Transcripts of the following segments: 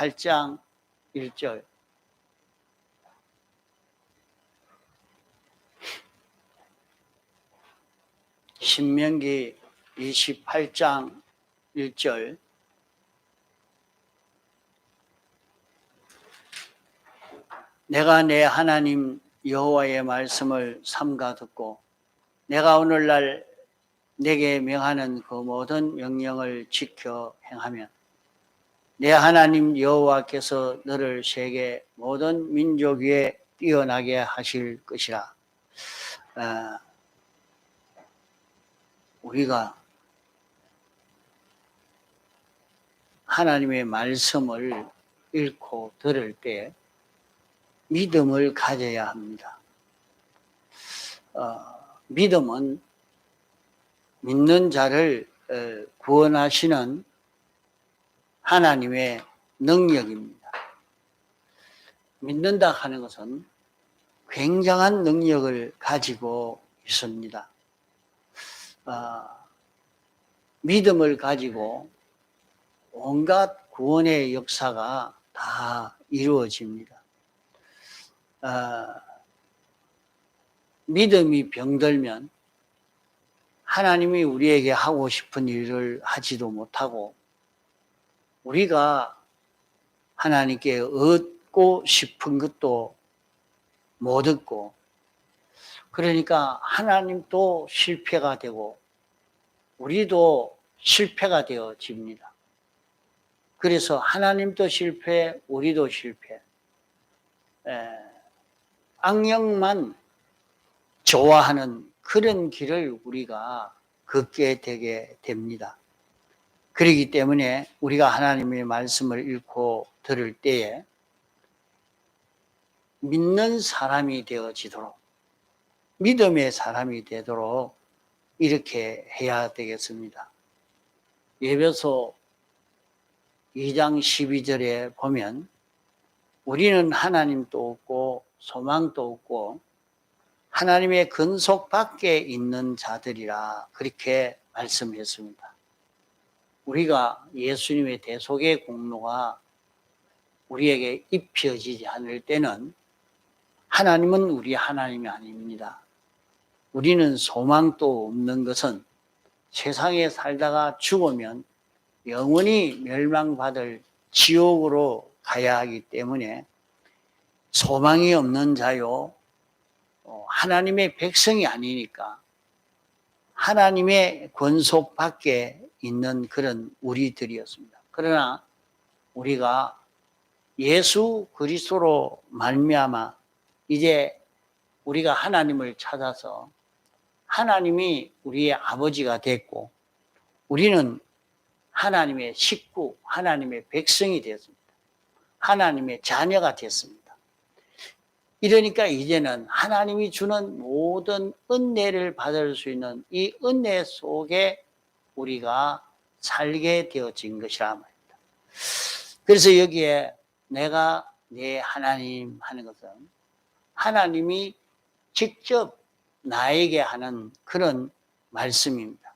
28장 1절. 신명기 28장 1절. 내가 내 하나님 여호와의 말씀을 삼가 듣고 내가 오늘날 내게 명하는 그 모든 명령을 지켜 행하면 내 하나님 여호와께서 너를 세계 모든 민족 위에 뛰어나게 하실 것이라. 우리가 하나님의 말씀을 읽고 들을 때 믿음을 가져야 합니다. 믿음은 믿는 자를 구원하시는 하나님의 능력입니다. 믿는다 하는 것은 굉장한 능력을 가지고 있습니다. 믿음을 가지고 온갖 구원의 역사가 다 이루어집니다. 믿음이 병들면 하나님이 우리에게 하고 싶은 일을 하지도 못하고 우리가 하나님께 얻고 싶은 것도 못 얻고, 그러니까 하나님도 실패가 되고 우리도 실패가 되어집니다. 그래서 하나님도 실패, 우리도 실패. 악령만 좋아하는 그런 길을 우리가 걷게 되게 됩니다. 그렇기 때문에 우리가 하나님의 말씀을 읽고 들을 때에 믿는 사람이 되어지도록, 믿음의 사람이 되도록 이렇게 해야 되겠습니다. 에베소 2장 12절에 보면 우리는 하나님도 없고 소망도 없고 하나님의 근속 밖에 있는 자들이라 그렇게 말씀했습니다. 우리가 예수님의 대속의 공로가 우리에게 입혀지지 않을 때는 하나님은 우리 하나님이 아닙니다. 우리는 소망도 없는 것은 세상에 살다가 죽으면 영원히 멸망받을 지옥으로 가야 하기 때문에 소망이 없는 자요, 하나님의 백성이 아니니까 하나님의 권속 밖에 있는 그런 우리들이었습니다. 그러나 우리가 예수 그리스도로 말미암아 이제 우리가 하나님을 찾아서 하나님이 우리의 아버지가 됐고 우리는 하나님의 식구, 하나님의 백성이 되었습니다. 하나님의 자녀가 됐습니다. 이러니까 이제는 하나님이 주는 모든 은혜를 받을 수 있는 이 은혜 속에 우리가 살게 되어진 것이라 말입니다. 그래서 여기에 내가 내 하나님 하는 것은 하나님이 직접 나에게 하는 그런 말씀입니다.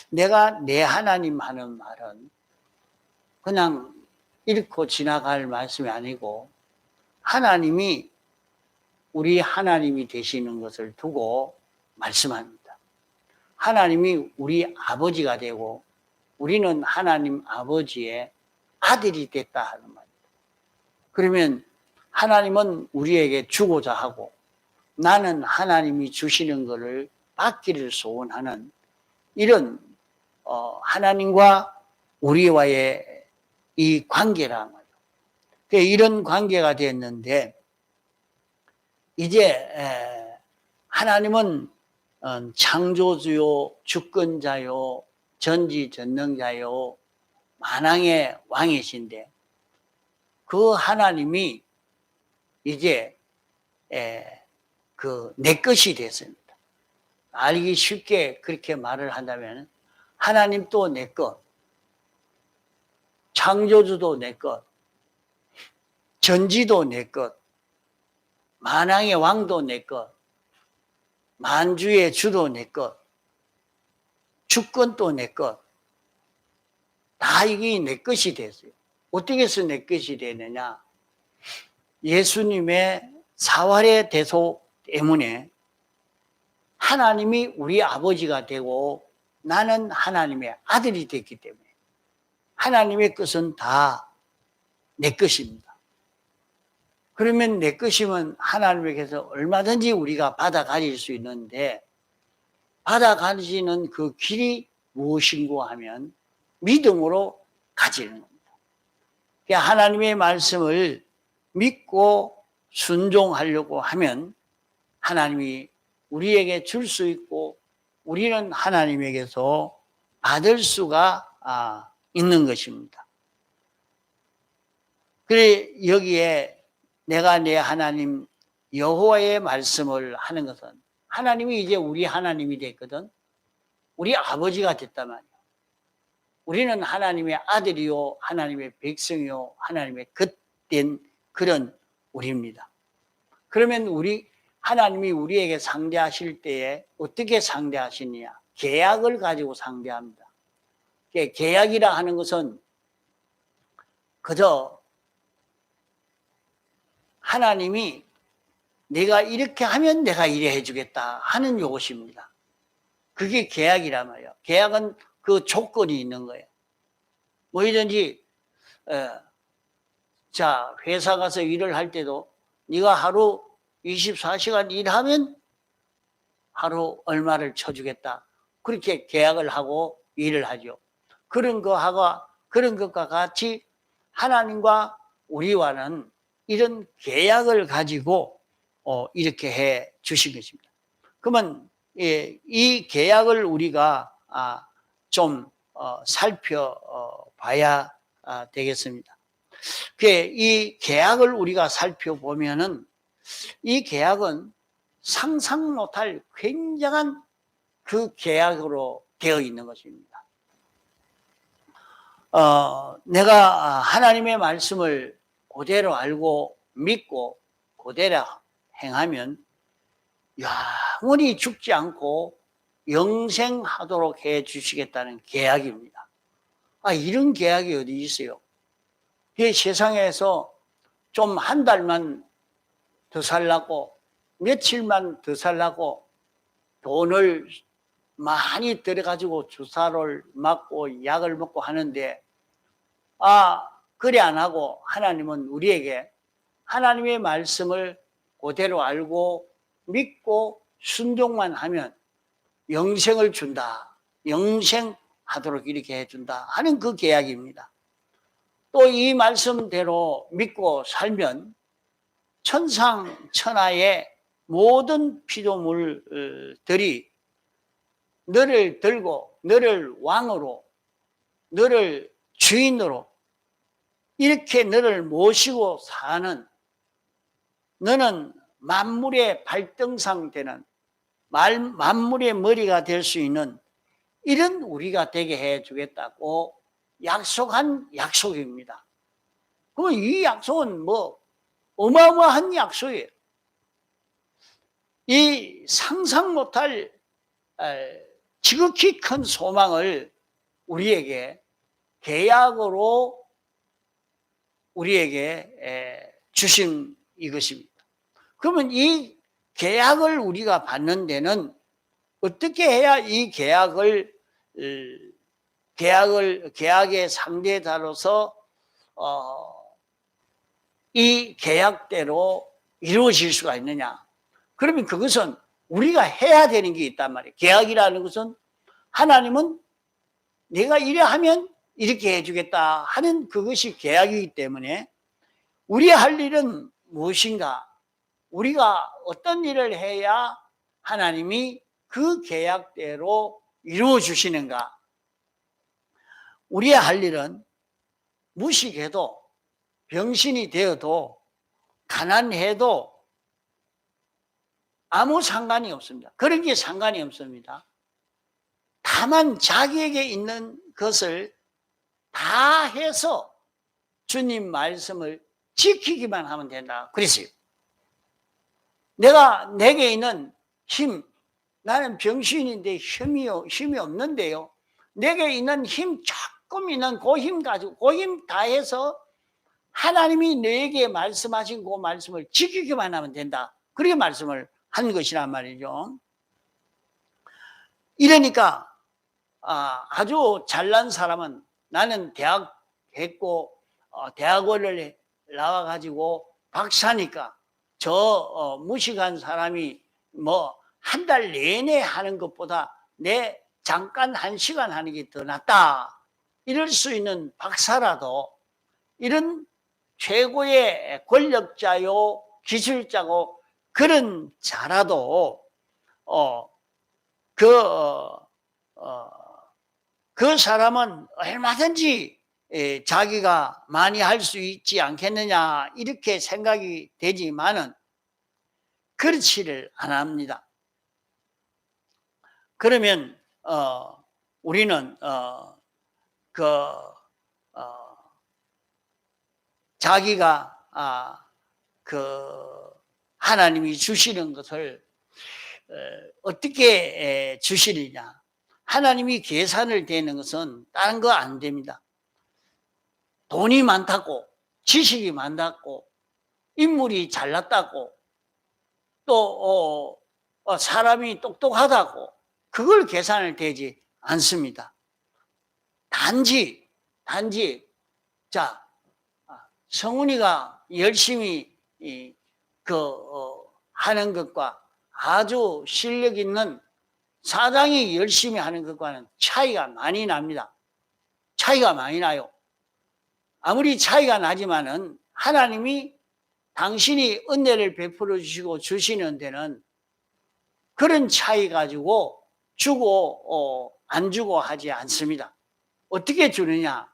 내가 내 하나님 하는 말은 그냥 읽고 지나갈 말씀이 아니고 하나님이 우리 하나님이 되시는 것을 두고 말씀합니다. 하나님이 우리 아버지가 되고 우리는 하나님 아버지의 아들이 됐다 하는 말입니다. 그러면 하나님은 우리에게 주고자 하고 나는 하나님이 주시는 것을 받기를 소원하는 이런 하나님과 우리와의 이 관계란 말이에요. 이런 관계가 됐는데 이제 하나님은 창조주요, 주권자요, 전지전능자요, 만왕의 왕이신데 그 하나님이 이제 내 것이 됐습니다. 알기 쉽게 그렇게 말을 한다면 하나님도 내 것, 창조주도 내 것, 전지도 내 것, 만왕의 왕도 내 것, 만주의 주도 내 것, 주권도 내 것, 다 이게 내 것이 됐어요. 어떻게 해서 내 것이 되느냐? 예수님의 사활의 대소 때문에 하나님이 우리 아버지가 되고 나는 하나님의 아들이 됐기 때문에 하나님의 것은 다 내 것입니다. 그러면 내 것이면 하나님에게서 얼마든지 우리가 받아 가질 수 있는데 받아 가지는 그 길이 무엇인고 하면 믿음으로 가지는 겁니다. 그러니까 하나님의 말씀을 믿고 순종하려고 하면 하나님이 우리에게 줄 수 있고 우리는 하나님에게서 받을 수가 있는 것입니다. 그래 여기에 내가 내 하나님 여호와의 말씀을 하는 것은 하나님이 이제 우리 하나님이 됐거든. 우리 아버지가 됐단 말이야. 우리는 하나님의 아들이요 하나님의 백성이요 하나님의 겉된 그런 우리입니다. 그러면 하나님이 우리에게 상대하실 때에 어떻게 상대하시느냐? 계약을 가지고 상대합니다. 계약이라 하는 것은 그저 하나님이 내가 이렇게 하면 내가 이래 해주겠다 하는 요것입니다. 그게 계약이란 말이에요. 계약은 그 조건이 있는 거예요. 뭐든지 자 회사 가서 일을 할 때도 네가 하루 24시간 일하면 하루 얼마를 쳐주겠다. 그렇게 계약을 하고 일을 하죠. 그런 것과 같이 하나님과 우리와는 이런 계약을 가지고 이렇게 해 주신 것입니다. 그러면 이 계약을 우리가 좀 살펴봐야 되겠습니다. 이 계약을 우리가 살펴보면은 이 계약은 상상 못할 굉장한 그 계약으로 되어 있는 것입니다. 내가 하나님의 말씀을 그대로 알고 믿고 그대로 행하면 영원히 죽지 않고 영생하도록 해 주시겠다는 계약입니다. 이런 계약이 어디 있어요? 이 세상에서 좀 한 달만 더 살라고 며칠만 더 살라고 돈을 많이 들여가지고 주사를 맞고 약을 먹고 하는데 그래 안 하고 하나님은 우리에게 하나님의 말씀을 그대로 알고 믿고 순종만 하면 영생을 준다. 영생하도록 이렇게 해준다 하는 그 계약입니다. 또 이 말씀대로 믿고 살면 천상천하의 모든 피조물들이 너를 들고 너를 왕으로 너를 주인으로 이렇게 너를 모시고 사는 너는 만물의 발등상 되는 만물의 머리가 될 수 있는 이런 우리가 되게 해주겠다고 약속한 약속입니다. 그럼 이 약속은 어마어마한 약속이에요. 이 상상 못할 지극히 큰 소망을 우리에게 계약으로 우리에게 주신 이것입니다. 그러면 이 계약을 우리가 받는 데는 어떻게 해야 이 계약의 상대자로서 이 계약대로 이루어질 수가 있느냐? 그러면 그것은 우리가 해야 되는 게 있단 말이에요. 계약이라는 것은 하나님은 내가 이래 하면 이렇게 해주겠다 하는 그것이 계약이기 때문에 우리 할 일은 무엇인가? 우리가 어떤 일을 해야 하나님이 그 계약대로 이루어 주시는가? 우리의 할 일은 무식해도 병신이 되어도 가난해도 아무 상관이 없습니다. 그런 게 상관이 없습니다. 다만 자기에게 있는 것을 다 해서 주님 말씀을 지키기만 하면 된다. 그랬어요. 내게 있는 힘, 나는 병신인데 힘이 없는데요. 내게 있는 힘, 조금 있는 그 힘 가지고 그 힘 다 해서 하나님이 너에게 말씀하신 그 말씀을 지키기만 하면 된다. 그렇게 말씀을 한 것이란 말이죠. 이러니까 아주 잘난 사람은 나는 대학 했고 대학원을 나와가지고 박사니까 저 무식한 사람이 뭐 한 달 내내 하는 것보다 내 잠깐 1시간 하는 게 더 낫다. 이럴 수 있는 박사라도 이런 최고의 권력자요 기술자고 그런 자라도 그 사람은 얼마든지 자기가 많이 할 수 있지 않겠느냐 이렇게 생각이 되지만은 그렇지를 않습니다. 그러면 우리는 자기가 하나님이 주시는 것을 어떻게 주시느냐. 하나님이 계산을 되는 것은 다른 거 안 됩니다. 돈이 많다고, 지식이 많다고, 인물이 잘났다고, 또 사람이 똑똑하다고 그걸 계산을 되지 않습니다. 단지 자 성훈이가 열심히 하는 것과 아주 실력 있는 사장이 열심히 하는 것과는 차이가 많이 납니다. 차이가 많이 나요. 아무리 차이가 나지만은 하나님이 당신이 은혜를 베풀어 주시고 주시는 데는 그런 차이 가지고 주고 안 주고 하지 않습니다. 어떻게 주느냐?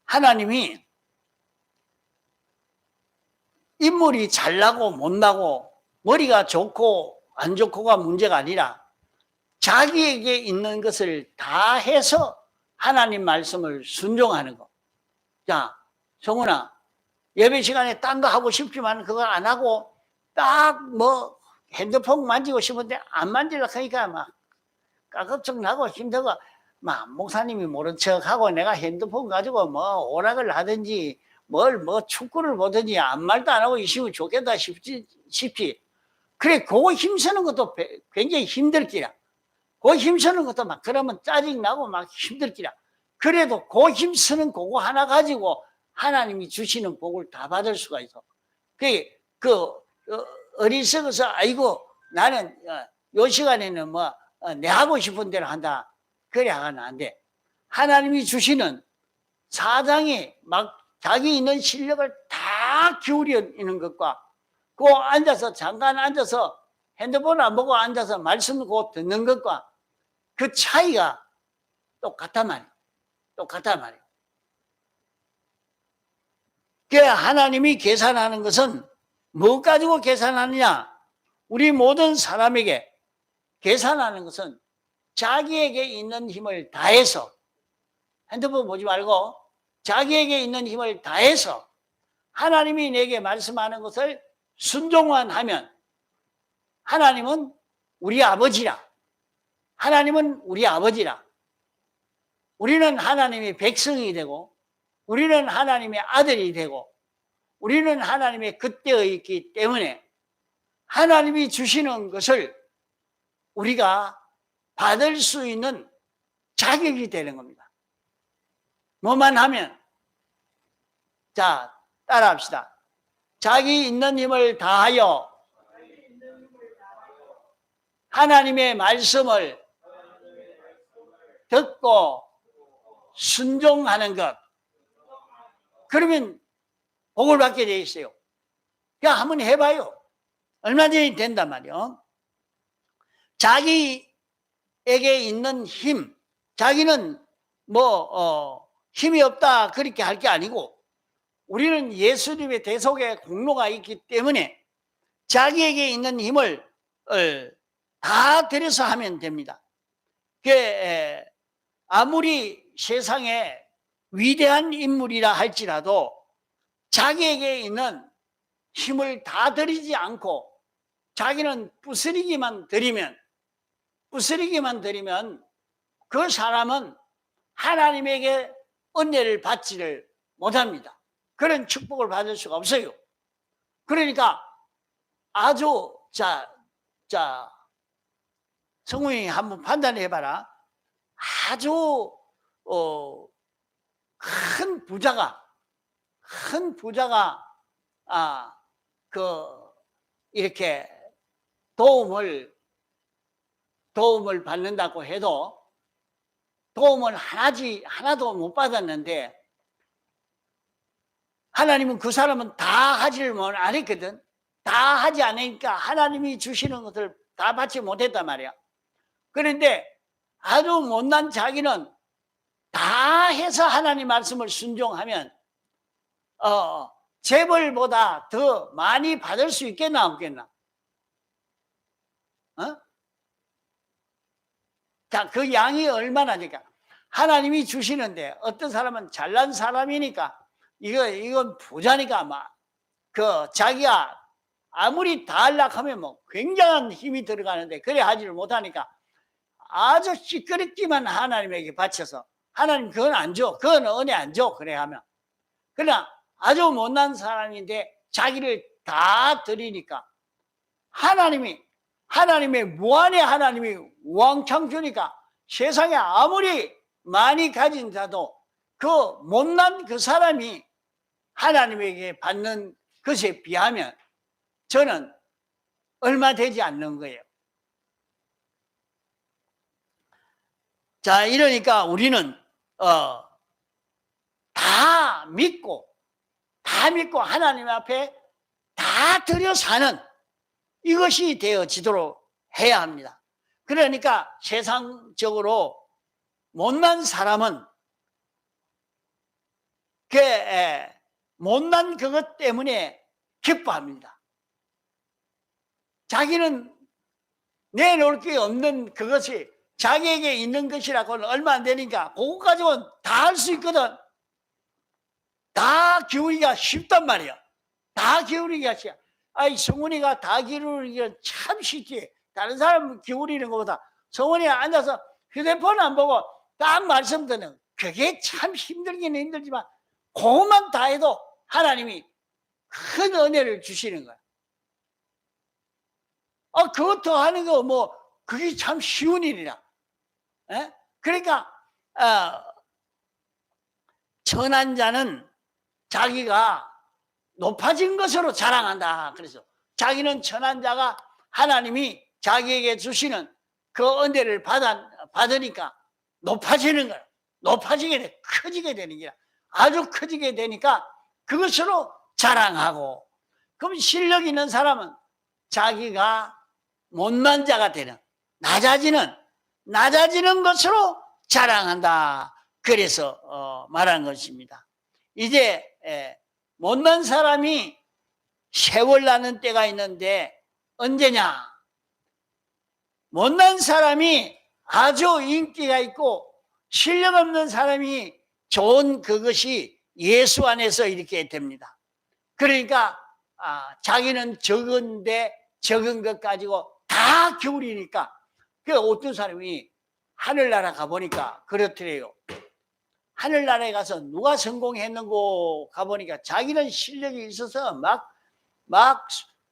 하나님이 인물이 잘나고 못나고 머리가 좋고 안 좋고가 문제가 아니라 자기에게 있는 것을 다 해서 하나님 말씀을 순종하는 거. 자, 성훈아, 예배 시간에 딴 거 하고 싶지만 그걸 안 하고 딱 뭐 핸드폰 만지고 싶은데 안 만지려고 하니까 막 까급적 나고 힘들고 막 목사님이 모른 척하고 내가 핸드폰 가지고 뭐 오락을 하든지 뭐 축구를 보든지 아무 말도 안 하고 있으면 좋겠다 싶지. 그래, 그거 힘쓰는 것도 굉장히 힘들기라. 그 힘쓰는 것도 막 그러면 짜증나고 막 힘들기라. 그래도 그 힘쓰는 그거 하나 가지고 하나님이 주시는 복을 다 받을 수가 있어. 어리석어서 아이고 나는 요 시간에는 뭐 내 하고 싶은 대로 한다. 그래 하면 안 돼. 하나님이 주시는 사장이 막 자기 있는 실력을 다 기울여 있는 것과 그 앉아서 잠깐 앉아서 핸드폰 안 보고 앉아서 말씀 곧 듣는 것과 그 차이가 똑같단 말이에요. 똑같단 말이에요. 그 하나님이 계산하는 것은 뭐 가지고 계산하느냐? 우리 모든 사람에게 계산하는 것은 자기에게 있는 힘을 다해서 핸드폰 보지 말고 자기에게 있는 힘을 다해서 하나님이 내게 말씀하는 것을 순종만 하면 하나님은 우리 아버지라. 하나님은 우리 아버지라. 우리는 하나님의 백성이 되고 우리는 하나님의 아들이 되고 우리는 하나님의 그때에 있기 때문에 하나님이 주시는 것을 우리가 받을 수 있는 자격이 되는 겁니다. 뭐만 하면 자 따라합시다. 자기 있는 힘을 다하여 하나님의 말씀을 듣고 순종하는 것. 그러면 복을 받게 돼 있어요. 그냥 한번 해봐요. 얼마든지 된단 말이에요. 자기에게 있는 힘, 자기는 힘이 없다 그렇게 할 게 아니고 우리는 예수님의 대속의 공로가 있기 때문에 자기에게 있는 힘을 다 들여서 하면 됩니다. 아무리 세상에 위대한 인물이라 할지라도 자기에게 있는 힘을 다 들이지 않고 자기는 부스리기만 들이면 그 사람은 하나님에게 은혜를 받지를 못합니다. 그런 축복을 받을 수가 없어요. 그러니까 아주 성우님 한번 판단해봐라. 아주 큰 부자가 이렇게 도움을 받는다고 해도 도움을 하나도 못 받았는데 하나님은 그 사람은 다 하지를 안 했거든. 다 하지 않으니까 하나님이 주시는 것을 다 받지 못했단 말이야. 그런데 아주 못난 자기는 다 해서 하나님 말씀을 순종하면 재벌보다 더 많이 받을 수 있겠나 없겠나? 자, 그 양이 얼마나 되니까 하나님이 주시는데 어떤 사람은 잘난 사람이니까 이건 부자니까 자기가 아무리 다 하려고 하면 굉장한 힘이 들어가는데 그래 하지를 못하니까 아주 시끄럽기만 하나님에게 바쳐서 하나님 그건 안 줘. 그건 은혜 안 줘. 그래 하면. 그러나 아주 못난 사람인데 자기를 다 드리니까 하나님의 무한의 하나님이 왕창 주니까 세상에 아무리 많이 가진 자도 그 못난 그 사람이 하나님에게 받는 것에 비하면 저는 얼마 되지 않는 거예요. 자, 이러니까 우리는 다 믿고 하나님 앞에 다 드려 사는 이것이 되어지도록 해야 합니다. 그러니까 세상적으로 못난 사람은 못난 그것 때문에 기뻐합니다. 자기는 내놓을 게 없는 그것이 자기에게 있는 것이라고는 얼마 안 되니까 그거 가지고는 다 할 수 있거든. 다 기울이기가 쉽단 말이야. 다 기울이기가 쉽어. 성훈이가 다 기울이기는 참 쉽지. 다른 사람 기울이는 것보다 성훈이가 앉아서 휴대폰 안 보고 딱 말씀 듣는 그게 참 힘들긴 힘들지만 그것만 다 해도 하나님이 큰 은혜를 주시는 거야. 그것도 하는 거 그게 참 쉬운 일이라. 그러니까 천한 자는 자기가 높아진 것으로 자랑한다. 그래서 자기는 천한 자가 하나님이 자기에게 주시는 그 은혜를 받으니까 높아지는 거야. 높아지게 돼. 커지게 되는 거야. 아주 커지게 되니까 그것으로 자랑하고, 그럼 실력 있는 사람은 자기가 못난 자가 되는, 낮아지는 것으로 자랑한다. 그래서 말한 것입니다. 이제 못난 사람이 세월 나는 때가 있는데 언제냐? 못난 사람이 아주 인기가 있고 실력 없는 사람이 좋은 그것이 예수 안에서 이렇게 됩니다. 그러니까 자기는 적은데 적은 것 가지고 다 기울이니까 어떤 사람이 하늘나라 가보니까 그렇더래요. 하늘나라에 가서 누가 성공했는고 가보니까 자기는 실력이 있어서 막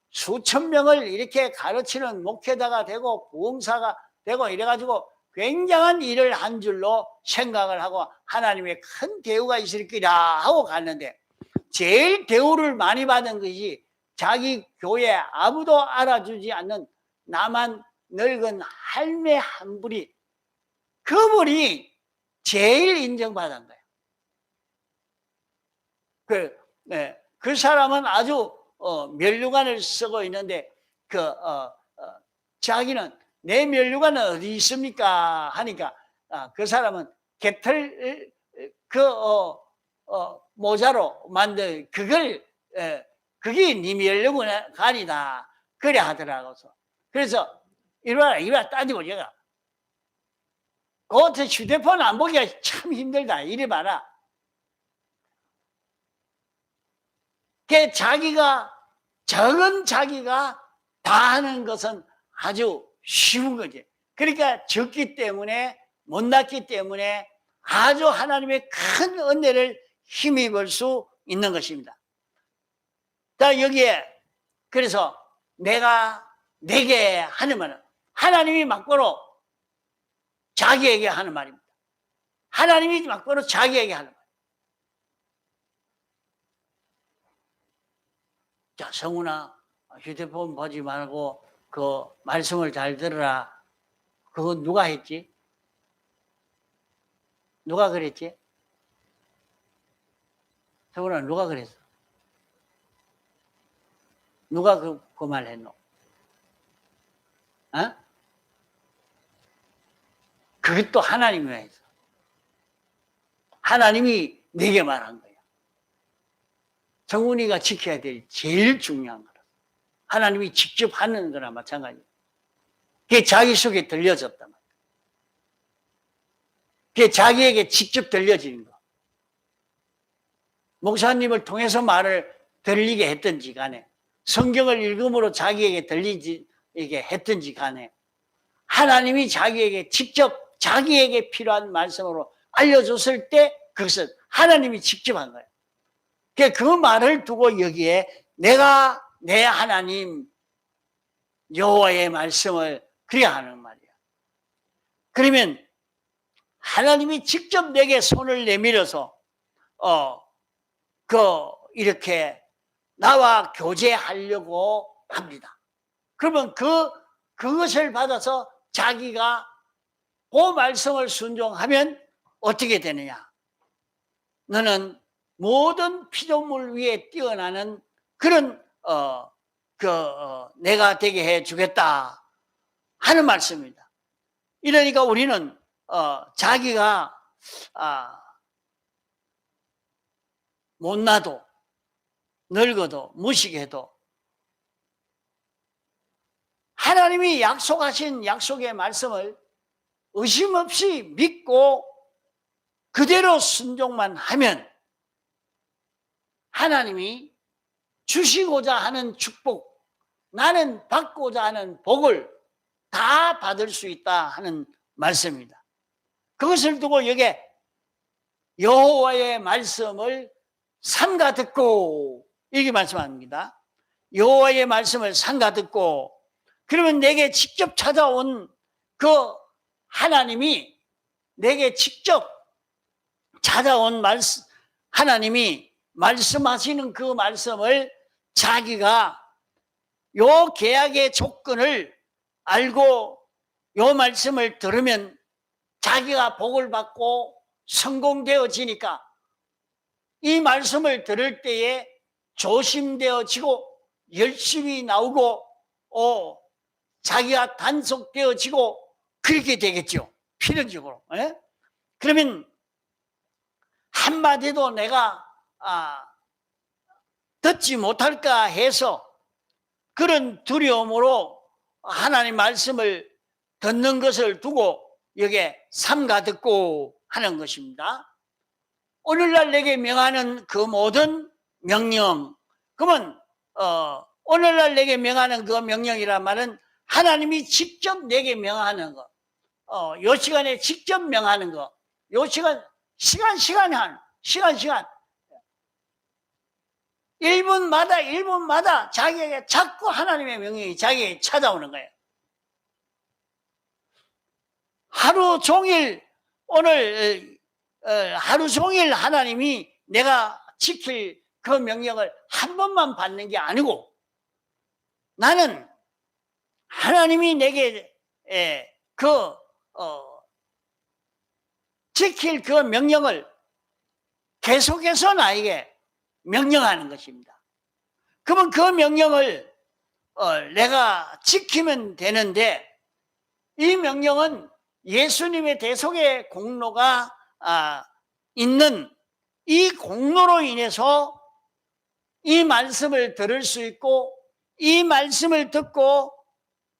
수천 명을 이렇게 가르치는 목회자가 되고 부흥사가 되고 이래가지고 굉장한 일을 한 줄로 생각을 하고 하나님의 큰 대우가 있을 거라 하고 갔는데 제일 대우를 많이 받은 것이 자기 교회 아무도 알아주지 않는 나만 늙은 할매 한 분이, 그분이 제일 인정받은 거예요. 그 사람은 아주 면류관을 쓰고 있는데 자기는 내 면류관은 어디 있습니까? 하니까 그 사람은 개털 모자로 만든 그게 네 면류관이다. 그래 하더라고요. 그래서 이리와 따지고 제가 그것도 휴대폰 안 보기가 참 힘들다. 이래 봐라. 적은 자기가 다 하는 것은 아주 쉬운 거지. 그러니까 적기 때문에, 못났기 때문에 아주 하나님의 큰 은혜를 힘입을 수 있는 것입니다. 자, 여기에 그래서 내가 내게 하는 말은 하나님이 막고로 자기에게 하는 말입니다. 하나님이 막고로 자기에게 하는 말. 자, 성훈아, 휴대폰 보지 말고 그 말씀을 잘 들으라. 그건 누가 했지? 누가 그랬지? 성훈아, 누가 그랬어? 누가 그 말 했노? 어? 그것도 하나님이 했어. 하나님이 내게 말한 거야. 성훈이가 지켜야 될 제일 중요한 거라. 하나님이 직접 하는 거나 마찬가지야. 그게 자기 속에 들려졌단 말이야. 그게 자기에게 직접 들려지는 거. 목사님을 통해서 말을 들리게 했든지 간에, 성경을 읽음으로 자기에게 들리게 했든지 간에, 하나님이 자기에게 직접 자기에게 필요한 말씀으로 알려줬을 때 그것은 하나님이 직접 한 거예요. 그 말을 두고 여기에 내가 내 하나님 여호와의 말씀을 그래야 하는 말이야. 그러면 하나님이 직접 내게 손을 내밀어서 이렇게 나와 교제하려고 합니다. 그러면 그것을 받아서 자기가 그 말씀을 순종하면 어떻게 되느냐? 너는 모든 피조물 위에 뛰어나는 그런 내가 되게 해주겠다 하는 말씀입니다. 이러니까 우리는 자기가 못나도 늙어도 무식해도 하나님이 약속하신 약속의 말씀을 의심 없이 믿고 그대로 순종만 하면 하나님이 주시고자 하는 축복, 나는 받고자 하는 복을 다 받을 수 있다 하는 말씀입니다. 그것을 두고 여기에 여호와의 말씀을 삼가 듣고 이렇게 말씀합니다. 여호와의 말씀을 삼가 듣고, 그러면 내게 직접 찾아온 그 하나님이, 내게 직접 찾아온 말씀, 하나님이 말씀하시는 그 말씀을 자기가 요 계약의 조건을 알고 요 말씀을 들으면 자기가 복을 받고 성공되어지니까 이 말씀을 들을 때에 조심되어지고 열심히 나오고 자기가 단속되어지고 그렇게 되겠죠. 필연적으로. 예? 그러면 한마디도 내가 듣지 못할까 해서 그런 두려움으로 하나님 말씀을 듣는 것을 두고 여기에 삼가 듣고 하는 것입니다. 오늘날 내게 명하는 그 모든 명령, 그러면 오늘날 내게 명하는 그 명령이란 말은 하나님이 직접 내게 명하는 거, 요 시간에 직접 명하는 거, 요 시간 1분마다 자기에게 자꾸 하나님의 명령이 자기에게 찾아오는 거예요. 하루 종일 하루 종일 하나님이 내가 지킬 그 명령을 한 번만 받는 게 아니고, 나는 하나님이 내게 지킬 그 명령을 계속해서 나에게 명령하는 것입니다. 그러면 그 명령을 내가 지키면 되는데, 이 명령은 예수님의 대속의 공로가 있는 이 공로로 인해서 이 말씀을 들을 수 있고 이 말씀을 듣고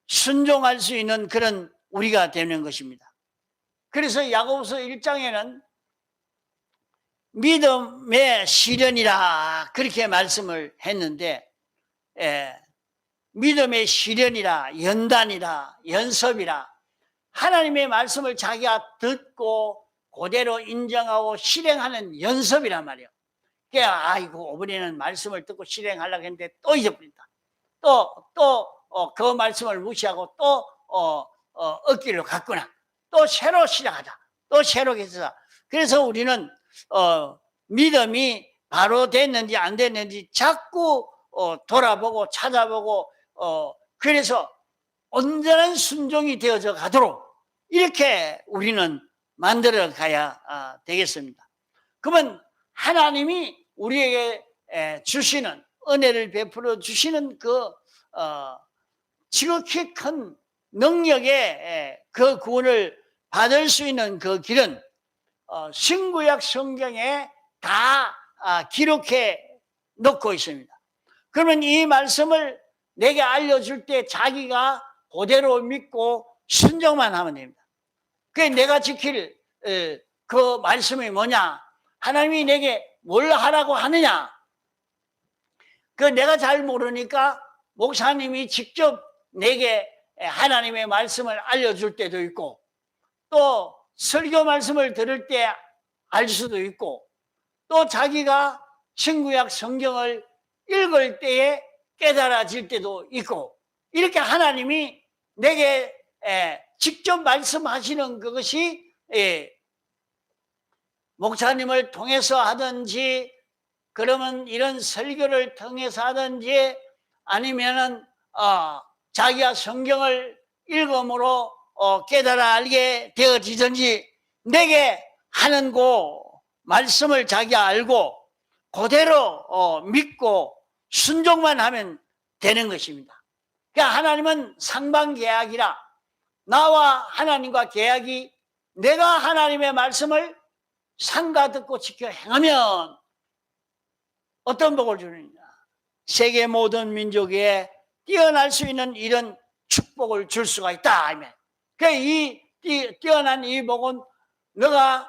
순종할 수 있는 그런 우리가 되는 것입니다. 그래서 야고보서 1장에는 믿음의 시련이라 그렇게 말씀을 했는데, 믿음의 시련이라, 연단이라, 연습이라, 하나님의 말씀을 자기가 듣고 그대로 인정하고 실행하는 연습이란 말이에요. 아이고 어머니는 말씀을 듣고 실행하려고 했는데 또 잊어버린다. 그 말씀을 무시하고 또 얻기로 갔구나. 또 새로 시작하자. 또 새롭게 해서. 그래서 우리는 믿음이 바로 됐는지 안 됐는지 자꾸 돌아보고 찾아보고 그래서 온전한 순종이 되어져 가도록 이렇게 우리는 만들어 가야 되겠습니다. 그러면 하나님이 우리에게 주시는 은혜를 베풀어 주시는 그 지극히 큰 능력의 그 구원을 받을 수 있는 그 길은 신구약 성경에 다 기록해 놓고 있습니다. 그러면 이 말씀을 내게 알려줄 때 자기가 그대로 믿고 순종만 하면 됩니다. 그게 내가 지킬 그 말씀이 뭐냐? 하나님이 내게 뭘 하라고 하느냐? 그 내가 잘 모르니까 목사님이 직접 내게 하나님의 말씀을 알려줄 때도 있고 또 설교 말씀을 들을 때 알 수도 있고 또 자기가 신구약 성경을 읽을 때에 깨달아질 때도 있고 이렇게 하나님이 내게 직접 말씀하시는 그것이 목사님을 통해서 하든지 그러면 이런 설교를 통해서 하든지 아니면은 자기가 성경을 읽음으로 깨달아 알게 되어지든지 내게 하는 그 말씀을 자기가 알고 그대로 믿고 순종만 하면 되는 것입니다. 그러니까 하나님은 상방계약이라 나와 하나님과 계약이 내가 하나님의 말씀을 상가 듣고 지켜 행하면 어떤 복을 주느냐? 세계 모든 민족에 뛰어날 수 있는 이런 축복을 줄 수가 있다. 그러니까 이 뛰어난 이 복은 너가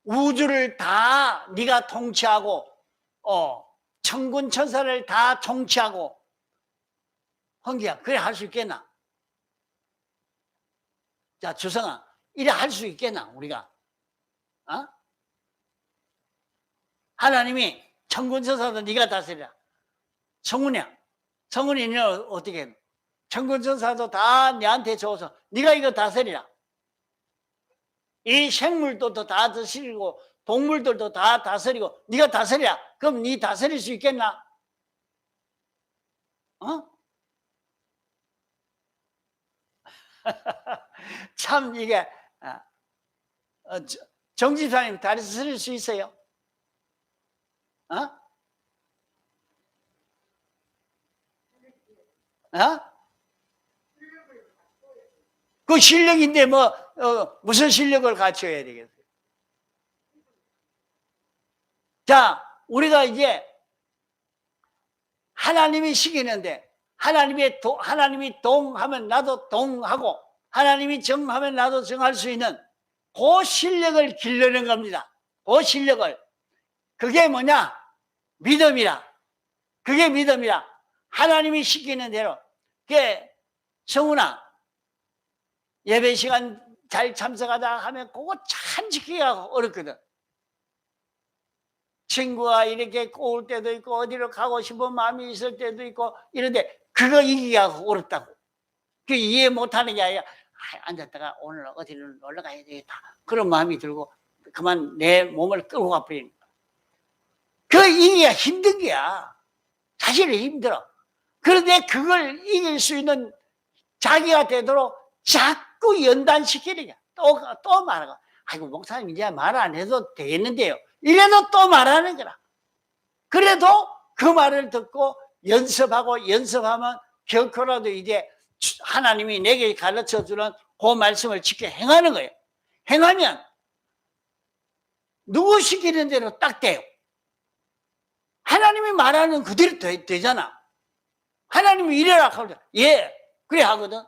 우주를 다 네가 통치하고 천군 천사를 다 통치하고 헌기야 그래 할 수 있겠나? 자 주성아 이래 할 수 있겠나 우리가? 하나님이 천군 천사도 네가 다스리라. 성훈이야 성훈이 너는 어떻게 해? 천군 천사도 다 네한테 줘서 네가 이거 다스리라. 이 생물도 다 다스리고 동물들도 다 다스리고 네가 다스리라. 그럼 네 다스릴 수 있겠나? 참 이게 정지사님 다스릴 수 있어요? 그 실력인데 무슨 실력을 갖춰야 되겠어요? 자, 우리가 이제 하나님이 시키는데 하나님이 동하면 나도 동하고 하나님이 정하면 나도 정할 수 있는 그 실력을 기르는 겁니다. 그 실력을. 그게 뭐냐? 믿음이라. 그게 믿음이라. 하나님이 시키는 대로. 그게 성훈아 예배 시간 잘 참석하다 하면 그거 참 지키기가 어렵거든. 친구가 이렇게 꼬울 때도 있고 어디로 가고 싶은 마음이 있을 때도 있고 이런데 그거 이기기가 어렵다고. 그 이해 못하는 게 아니라 앉았다가 오늘 어디를 놀러 가야 되겠다. 그런 마음이 들고 그만 내 몸을 끌고 가버리는 거야. 그 이기기가 힘든 거야. 사실은 힘들어. 그런데 그걸 이길 수 있는 자기가 되도록 자꾸 연단시키는 거야. 또 말하고 아이고 목사님 이제 말 안 해도 되겠는데요. 이래도 또 말하는 거라. 그래도 그 말을 듣고 연습하면 결코라도 이제 하나님이 내게 가르쳐주는 그 말씀을 지켜 행하는 거예요. 행하면 누구 시키는 대로 딱 돼요. 하나님이 말하는 그대로 되잖아. 하나님이 이래라 하거든. 예, 그래 하거든.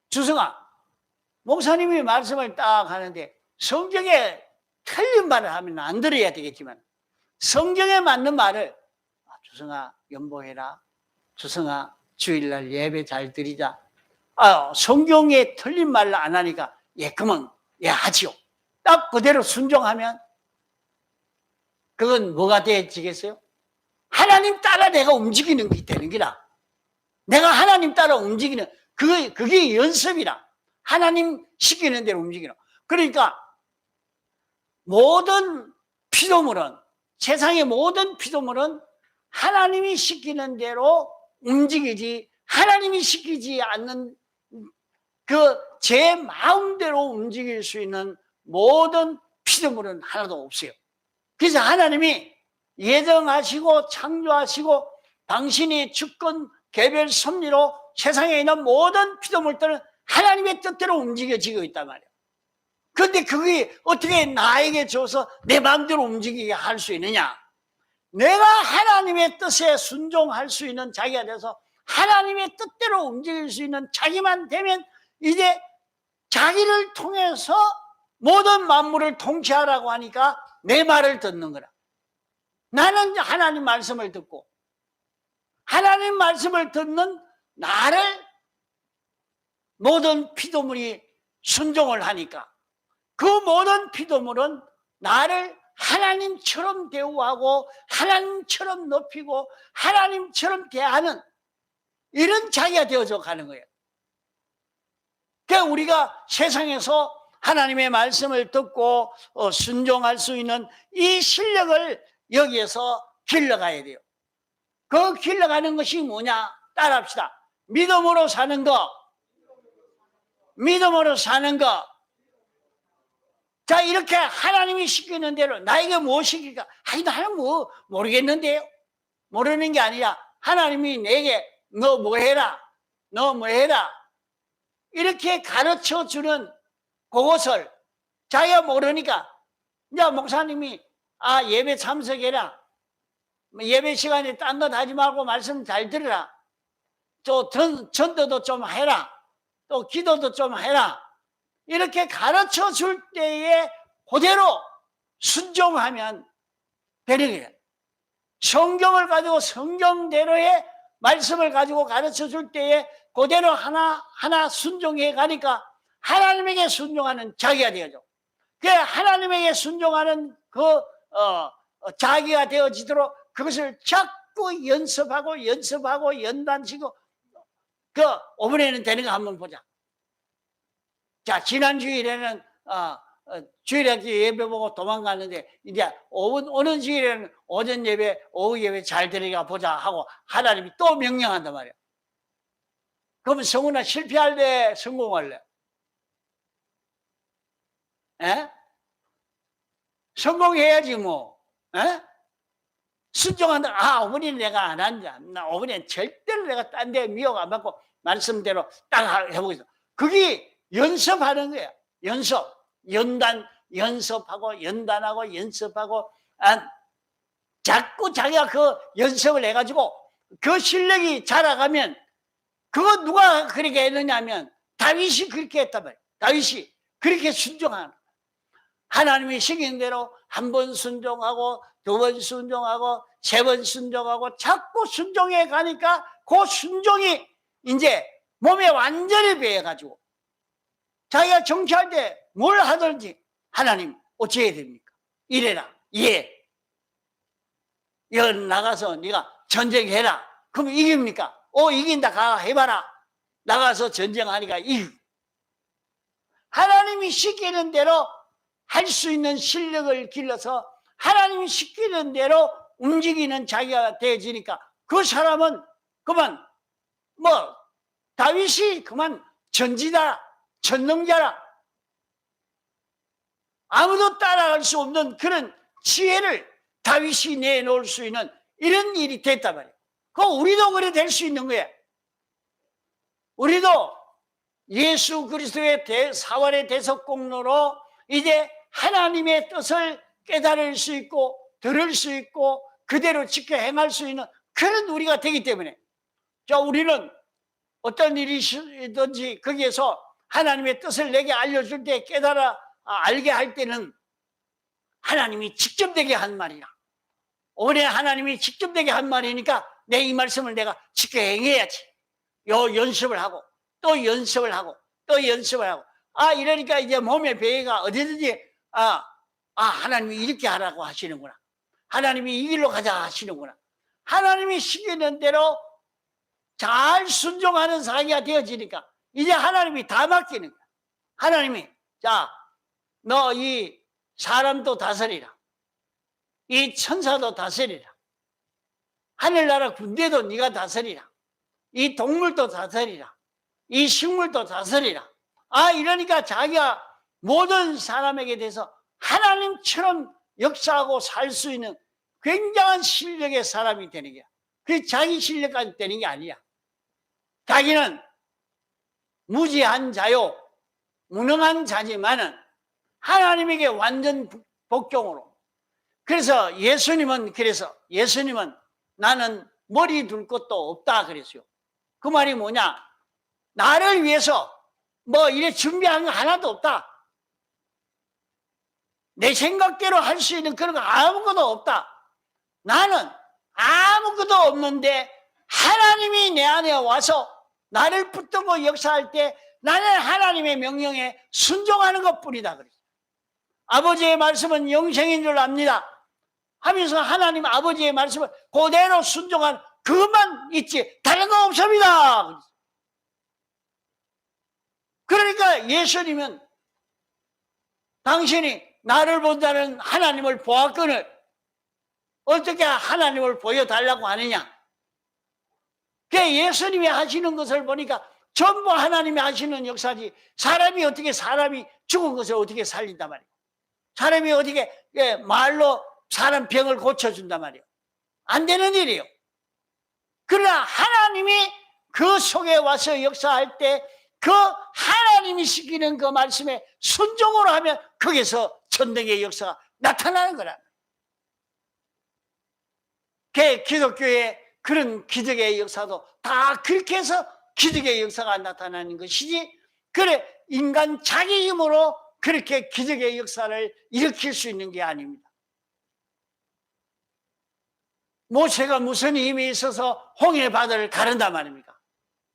주성아, 목사님이 말씀을 딱 하는데 성경에 틀린 말을 하면 안 들어야 되겠지만 성경에 맞는 말을 주성아 연보해라. 주성아 주일날 예배 잘 드리자. 성경에 틀린 말을 안 하니까 예 그러면 예 하지요. 딱 그대로 순종하면 그건 뭐가 되어지겠어요? 하나님 따라 내가 움직이는 게 되는 기라. 내가 하나님 따라 움직이는 그게 연습이라. 하나님 시키는 대로 움직이는. 그러니까 모든 피조물은, 세상의 모든 피조물은 하나님이 시키는 대로 움직이지, 하나님이 시키지 않는 제 마음대로 움직일 수 있는 모든 피조물은 하나도 없어요. 그래서 하나님이 예정하시고 창조하시고 당신이 주권 개별 섭리로 세상에 있는 모든 피조물들은 하나님의 뜻대로 움직여지고 있단 말이에요. 그런데 그게 어떻게 나에게 줘서 내 마음대로 움직이게 할 수 있느냐? 내가 하나님의 뜻에 순종할 수 있는 자기가 돼서 하나님의 뜻대로 움직일 수 있는 자기만 되면 이제 자기를 통해서 모든 만물을 통치하라고 하니까 내 말을 듣는 거라. 나는 하나님 말씀을 듣고 하나님 말씀을 듣는 나를 모든 피조물이 순종을 하니까 그 모든 피조물은 나를 하나님처럼 대우하고 하나님처럼 높이고 하나님처럼 대하는 이런 자기가 되어져 가는 거예요. 그러니까 우리가 세상에서 하나님의 말씀을 듣고 순종할 수 있는 이 실력을 여기에서 길러가야 돼요. 그 길러가는 것이 뭐냐? 따라합시다. 믿음으로 사는 거. 믿음으로 사는 거. 자, 이렇게 하나님이 시키는 대로 나에게 뭐 시킬까? 아니, 나는 뭐 모르겠는데요. 모르는 게 아니라 하나님이 내게 너 뭐 해라. 너 뭐 해라. 이렇게 가르쳐 주는 그것을 자기가 모르니까 이제 목사님이 예배 참석해라. 예배 시간에 딴 것 하지 말고 말씀 잘 들으라. 또 전도도 좀 해라. 또 기도도 좀 해라. 이렇게 가르쳐 줄 때에 그대로 순종하면 되는 거예요. 성경을 가지고 성경대로의 말씀을 가지고 가르쳐 줄 때에 그대로 하나하나 순종해 가니까 하나님에게 순종하는 자기가 되어져. 그 하나님에게 순종하는 자기가 되어지도록 그것을 자꾸 연습하고 연단시고 이번에는 되는 거 한번 보자. 자, 지난 주일에는 주일에 예배 보고 도망갔는데 이제 오는 주일에는 오전 예배, 오후 예배 잘 드리가 보자 하고 하나님이 또 명령한단 말이에요. 그러면 성훈아 실패할래? 성공할래? 에? 성공해야지 뭐. 에? 순종한다. 어머니는 내가 안 한다. 어머니는 절대로 내가 딴 데 미혹 안 받고 말씀대로 딱 해보겠어. 그게 연습하는 거야. 연습하고 연습하고 자꾸 자기가 그 연습을 해가지고 그 실력이 자라가면 그거 누가 그렇게 했느냐면 다윗이 그렇게 했단 말이야. 다윗이 그렇게 순종하는 거야. 하나님이 시킨 대로 한 번 순종하고 두 번 순종하고 세 번 순종하고 자꾸 순종해 가니까 그 순종이 이제 몸에 완전히 배어가지고 자기가 정치할 때 뭘 하든지 하나님 어찌 해야 됩니까? 이래라. 예. 나가서 네가 전쟁해라. 그럼 이깁니까? 이긴다. 가 해봐라. 나가서 전쟁하니까 이기고. 하나님이 시키는 대로 할 수 있는 실력을 길러서 하나님이 시키는 대로 움직이는 자기가 되어지니까 그 사람은 그만 다윗이 그만 전지다. 전능자라. 아무도 따라갈 수 없는 그런 지혜를 다윗이 내놓을 수 있는 이런 일이 됐단 말이에요. 우리도 그래 될 수 있는 거예요. 우리도 예수 그리스도의 사활의 대속공로로 이제 하나님의 뜻을 깨달을 수 있고 들을 수 있고 그대로 지켜 행할 수 있는 그런 우리가 되기 때문에 자, 우리는 어떤 일이든지 거기에서 하나님의 뜻을 내게 알려줄 때 깨달아 알게 할 때는 하나님이 직접 되게 한 말이야. 올해 하나님이 직접 되게 한 말이니까 내 이 말씀을 내가 지켜 행해야지. 연습을 하고 또 연습을 하고 또 연습을 하고 이러니까 이제 몸의 배가 어디든지 하나님이 이렇게 하라고 하시는구나. 하나님이 이 길로 가자 하시는구나. 하나님이 시키는 대로 잘 순종하는 사기가 되어지니까 이제 하나님이 다 맡기는 거야. 하나님이 자, 너 이 사람도 다스리라. 이 천사도 다스리라. 하늘나라 군대도 네가 다스리라. 이 동물도 다스리라. 이 식물도 다스리라. 이러니까 자기가 모든 사람에게 대해서 하나님처럼 역사하고 살 수 있는 굉장한 실력의 사람이 되는 거야. 그 자기 실력까지 되는 게 아니야. 자기는 무지한 자요, 무능한 자지만은 하나님에게 완전 복종으로. 그래서 예수님은 나는 머리 둘 것도 없다 그랬어요. 그 말이 뭐냐? 나를 위해서 뭐 이래 준비한 거 하나도 없다. 내 생각대로 할 수 있는 그런 거 아무것도 없다. 나는 아무것도 없는데 하나님이 내 안에 와서 나를 붙들고 역사할 때 나는 하나님의 명령에 순종하는 것뿐이다 그랬어요. 아버지의 말씀은 영생인 줄 압니다 하면서 하나님 아버지의 말씀을 그대로 순종한 그것만 있지 다른 거 없습니다. 그러니까 예수님은 당신이 나를 본다는 하나님을 보았거늘 어떻게 하나님을 보여달라고 하느냐. 예수님이 하시는 것을 보니까 전부 하나님이 하시는 역사지 사람이 죽은 것을 어떻게 살린단 말이에요. 사람이 어떻게 말로 사람 병을 고쳐준단 말이에요. 안 되는 일이에요. 그러나 하나님이 그 속에 와서 역사할 때 그 하나님이 시키는 그 말씀에 순종으로 하면 거기서 전능의 역사가 나타나는 거라. 기독교의 그런 기적의 역사도 다 그렇게 해서 기적의 역사가 나타나는 것이지, 그래 인간 자기 힘으로 그렇게 기적의 역사를 일으킬 수 있는 게 아닙니다. 모세가 무슨 힘이 있어서 홍해 바다를 가른단 말입니까?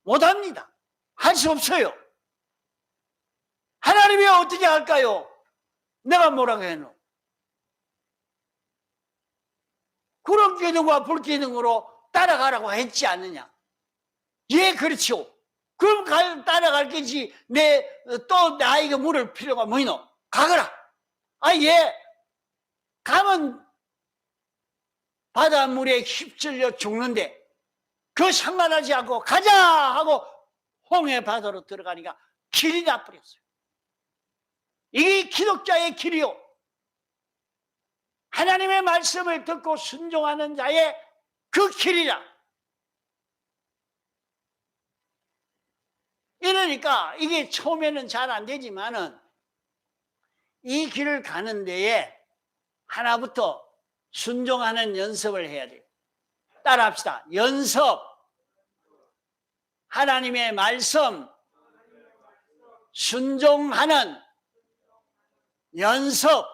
못합니다. 할 수 없어요. 하나님이 어떻게 할까요? 내가 뭐라고 해노? 구름 기둥과 불 기둥으로 따라가라고 했지 않느냐? 예, 그렇죠. 그럼 따라갈 거지. 또 나에게 물을 필요가 뭐이노? 가거라. 예. 가면 바닷물에 휩쓸려 죽는데 그 상관하지 않고 가자 하고 홍해 바다로 들어가니까 길이 나버렸어요. 이게 기독자의 길이요. 하나님의 말씀을 듣고 순종하는 자의 그 길이라. 이러니까 이게 처음에는 잘 안 되지만은 이 길을 가는 데에 하나부터 순종하는 연습을 해야 돼요. 따라합시다. 연습. 하나님의 말씀 순종하는 연습.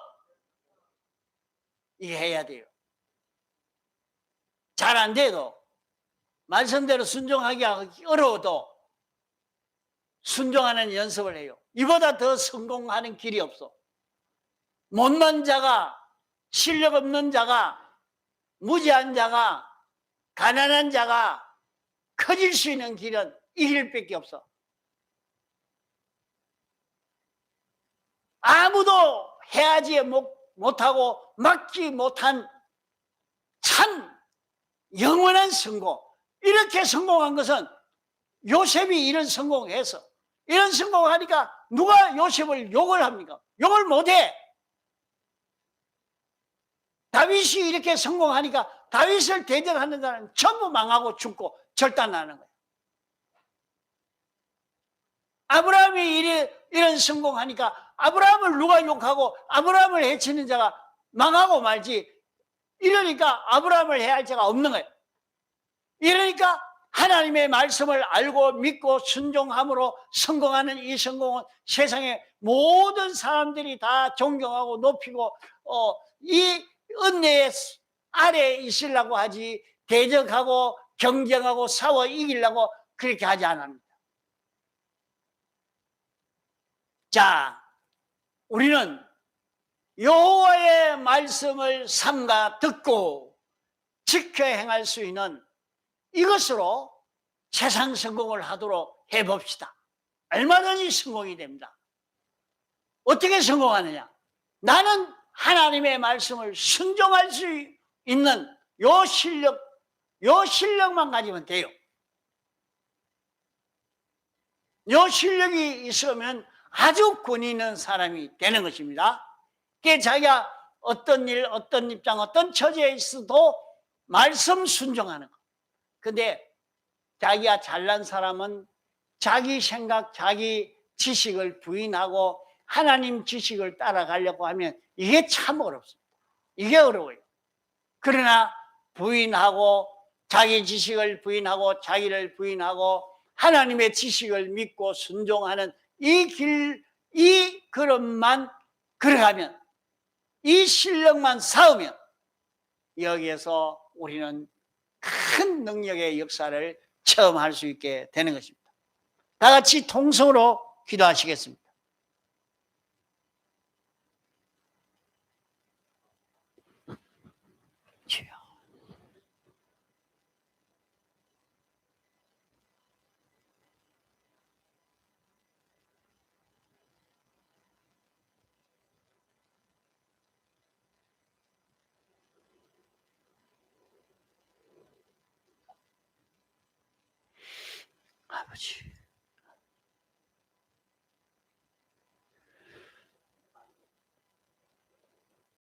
이게 해야 돼요. 잘 안 돼도 말씀대로 순종하기 어려워도 순종하는 연습을 해요. 이보다 더 성공하는 길이 없어. 못난 자가, 실력 없는 자가, 무지한 자가, 가난한 자가 커질 수 있는 길은 이 길밖에 없어. 아무도 해야지 못하고 막지 못한 참 영원한 성공. 이렇게 성공한 것은 요셉이 이런 성공해서, 이런 성공하니까 누가 요셉을 욕을 합니까? 욕을 못해. 다윗이 이렇게 성공하니까 다윗을 대적하는 자는 전부 망하고 죽고 절단나는 거예요. 아브라함이 이런 성공하니까 아브라함을 누가 욕하고 아브라함을 해치는 자가 망하고 말지, 이러니까 아브라함을 해야 할 자가 없는 거예요. 이러니까 하나님의 말씀을 알고 믿고 순종함으로 성공하는 이 성공은 세상의 모든 사람들이 다 존경하고 높이고 이 은혜의 아래에 있으려고 하지, 대적하고 경쟁하고 싸워 이기려고 그렇게 하지 않습니다. 자, 우리는 여호와의 말씀을 삼가 듣고 지켜 행할 수 있는 이것으로 세상 성공을 하도록 해봅시다. 얼마든지 성공이 됩니다. 어떻게 성공하느냐? 나는 하나님의 말씀을 순종할 수 있는 요 실력만 가지면 돼요. 요 실력이 있으면 아주 권위 있는 사람이 되는 것입니다. 그게 자기가 어떤 일, 어떤 입장, 어떤 처지에 있어도 말씀 순종하는 거. 근데 자기가 잘난 사람은 자기 생각, 자기 지식을 부인하고 하나님 지식을 따라가려고 하면 이게 참 어렵습니다. 이게 어려워요. 그러나 부인하고 자기 지식을 부인하고 자기를 부인하고 하나님의 지식을 믿고 순종하는 이 길, 이 걸음만 걸어가면, 이 실력만 쌓으면 여기에서 우리는 큰 능력의 역사를 체험할 수 있게 되는 것입니다. 다 같이 통성으로 기도하시겠습니다. 주여. 아버지.